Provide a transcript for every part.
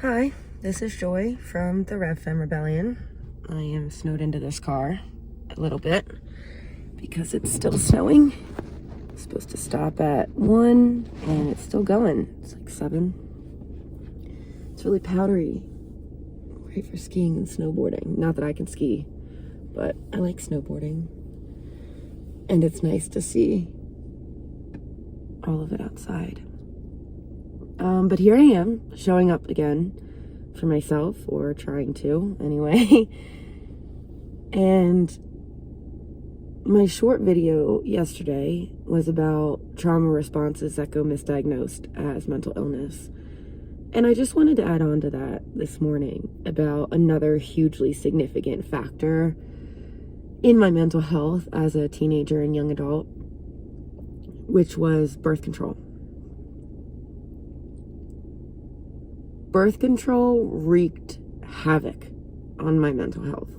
Hi, this is Joy from the RevFem Rebellion. I am snowed into this car a little bit because it's still snowing. It's supposed to stop at 1 and it's still going. It's like 7. It's really powdery. Great for skiing and snowboarding. Not that I can ski, but I like snowboarding. And it's nice to see all of it outside. But here I am, showing up again for myself, or trying to, anyway. And my short video yesterday was about trauma responses that go misdiagnosed as mental illness. And I just wanted to add on to that this morning about another hugely significant factor in my mental health as a teenager and young adult, which was birth control. Birth control wreaked havoc on my mental health.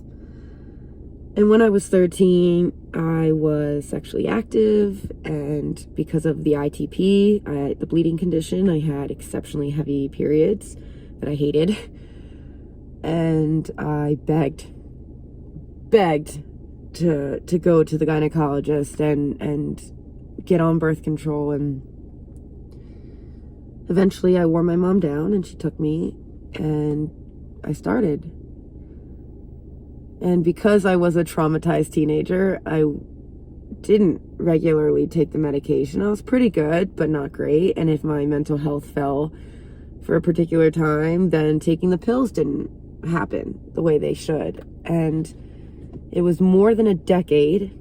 And when I was 13, I was sexually active, and because of the ITP, the bleeding condition, I had exceptionally heavy periods that I hated. And I begged to go to the gynecologist and get on birth control, and eventually I wore my mom down and she took me and I started. And because I was a traumatized teenager, I didn't regularly take the medication. I was pretty good, but not great. And if my mental health fell for a particular time, then taking the pills didn't happen the way they should. And it was more than a decade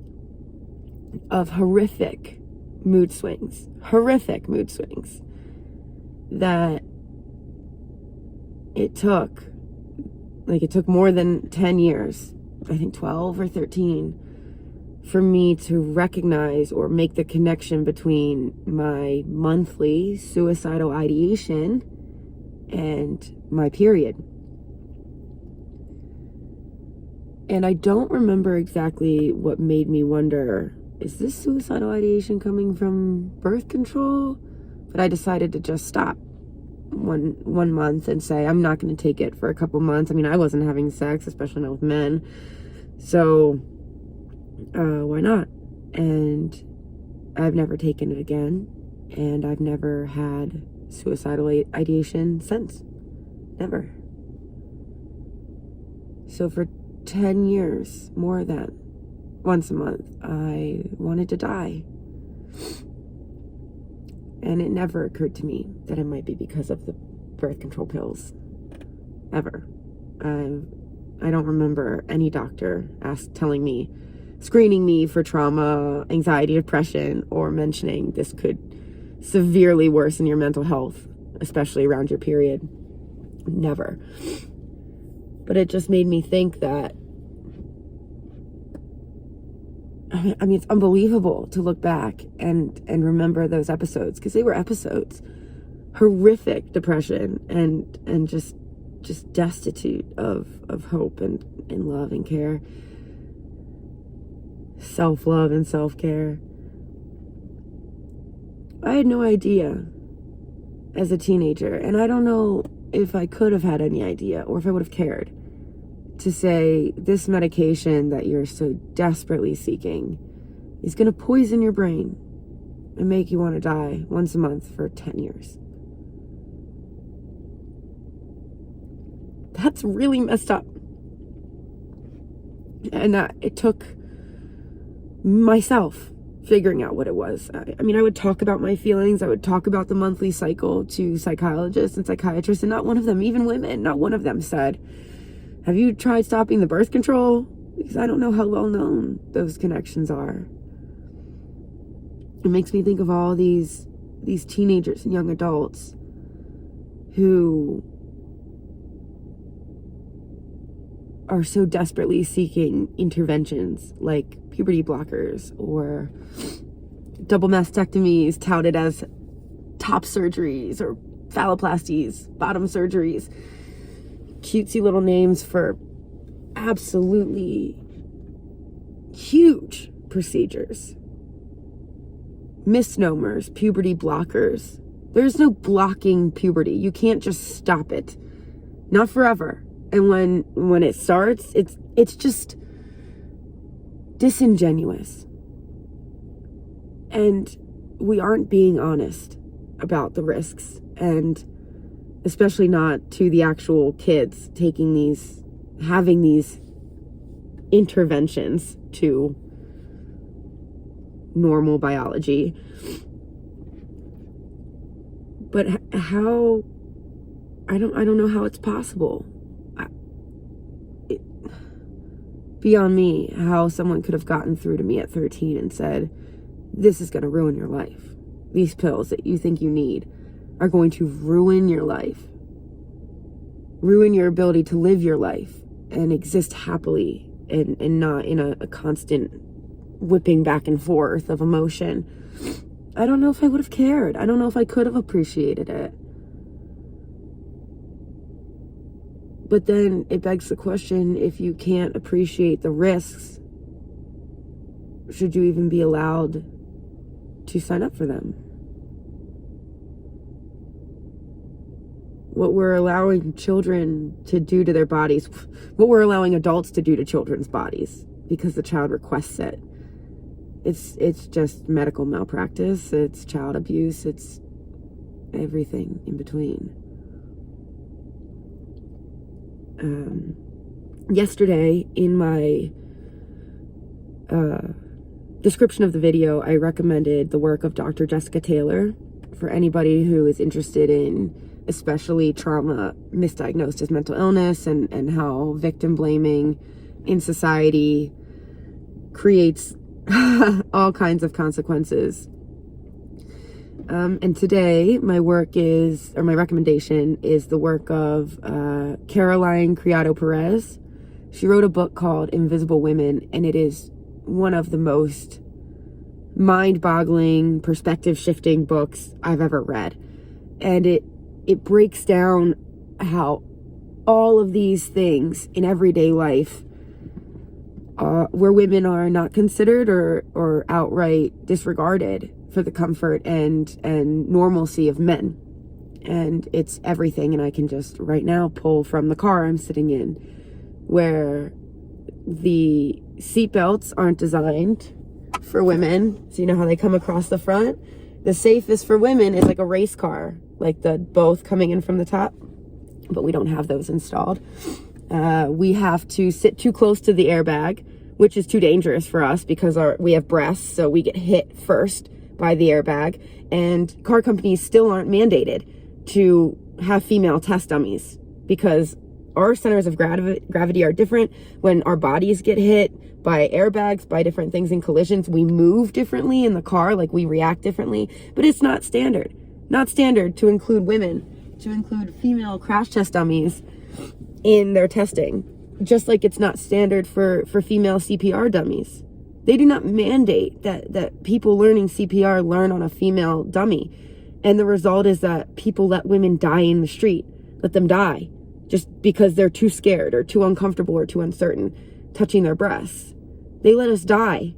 of horrific mood swings that it took more than 10 years, I think 12 or 13, for me to recognize or make the connection between my monthly suicidal ideation and my period. And I don't remember exactly what made me wonder, is this suicidal ideation coming from birth control? But I decided to just stop one month and say, I'm not going to take it for a couple months. I mean, I wasn't having sex, especially not with men. So, why not? And I've never taken it again. And I've never had suicidal ideation since. Never. So for 10 years, more than once a month, I wanted to die. And it never occurred to me that it might be because of the birth control pills. Ever. I don't remember any doctor screening me for trauma, anxiety, depression, or mentioning this could severely worsen your mental health, especially around your period. Never. But it just made me think that, I mean, it's unbelievable to look back and remember those episodes, because they were episodes. Horrific depression and just destitute of hope and love and care. Self-love and self-care. I had no idea as a teenager, and I don't know if I could have had any idea or if I would have cared, to say this medication that you're so desperately seeking is going to poison your brain and make you want to die once a month for 10 years. That's really messed up. And that it took myself figuring out what it was. I mean, I would talk about my feelings. I would talk about the monthly cycle to psychologists and psychiatrists, and not one of them, even women, not one of them said, have you tried stopping the birth control? Because I don't know how well known those connections are. It makes me think of all these teenagers and young adults who are so desperately seeking interventions like puberty blockers or double mastectomies touted as top surgeries, or phalloplasties, bottom surgeries. Cutesy little names for absolutely huge procedures. Misnomers, puberty blockers. There's no blocking puberty. You can't just stop it. not forever. And when it starts, it's just disingenuous. And we aren't being honest about the risks, and especially not to the actual kids having these interventions to normal biology. But how, I don't know how it's possible. Beyond me, how someone could have gotten through to me at 13 and said, this is going to ruin your life. These pills that you think you need are going to ruin your life, ruin your ability to live your life and exist happily and not in a constant whipping back and forth of emotion. I don't know if I would have cared. I don't know if I could have appreciated it. But then it begs the question, if you can't appreciate the risks, should you even be allowed to sign up for them? What we're allowing children to do to their bodies, what we're allowing adults to do to children's bodies because the child requests it. It's just medical malpractice, it's child abuse, it's everything in between. Yesterday, in my description of the video, I recommended the work of Dr. Jessica Taylor for anybody who is interested in especially trauma misdiagnosed as mental illness and how victim blaming in society creates all kinds of consequences. And today my recommendation is the work of Caroline Criado Perez. She wrote a book called Invisible Women, and it is one of the most mind-boggling, perspective-shifting books I've ever read. And it breaks down how all of these things in everyday life where women are not considered or outright disregarded for the comfort and normalcy of men. And it's everything. And I can just right now pull from the car I'm sitting in, where the seatbelts aren't designed for women. So you know how they come across the front? The safest for women is like a race car, like the both coming in from the top, but we don't have those installed. We have to sit too close to the airbag, which is too dangerous for us because we have breasts, so we get hit first by the airbag. And car companies still aren't mandated to have female test dummies because our centers of gravity are different. When our bodies get hit by airbags, by different things in collisions, we move differently in the car, like we react differently, but it's not standard. Not standard to include women, to include female crash test dummies in their testing, just like it's not standard for female CPR dummies. They do not mandate that people learning CPR learn on a female dummy. And the result is that people let women die in the street, let them die, just because they're too scared or too uncomfortable or too uncertain touching their breasts. They let us die.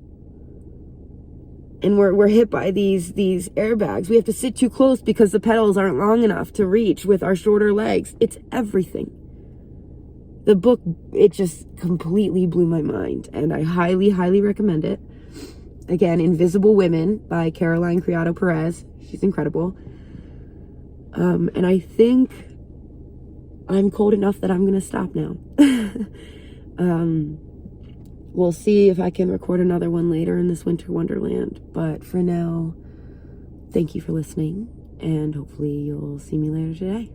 And we're hit by these airbags. We have to sit too close because the pedals aren't long enough to reach with our shorter legs. It's everything. The book, it just completely blew my mind, and I highly, highly recommend it. Again, Invisible Women by Caroline Criado Perez. She's incredible. And I think I'm cold enough that I'm going to stop now. We'll see if I can record another one later in this winter wonderland. But for now, thank you for listening, and hopefully you'll see me later today.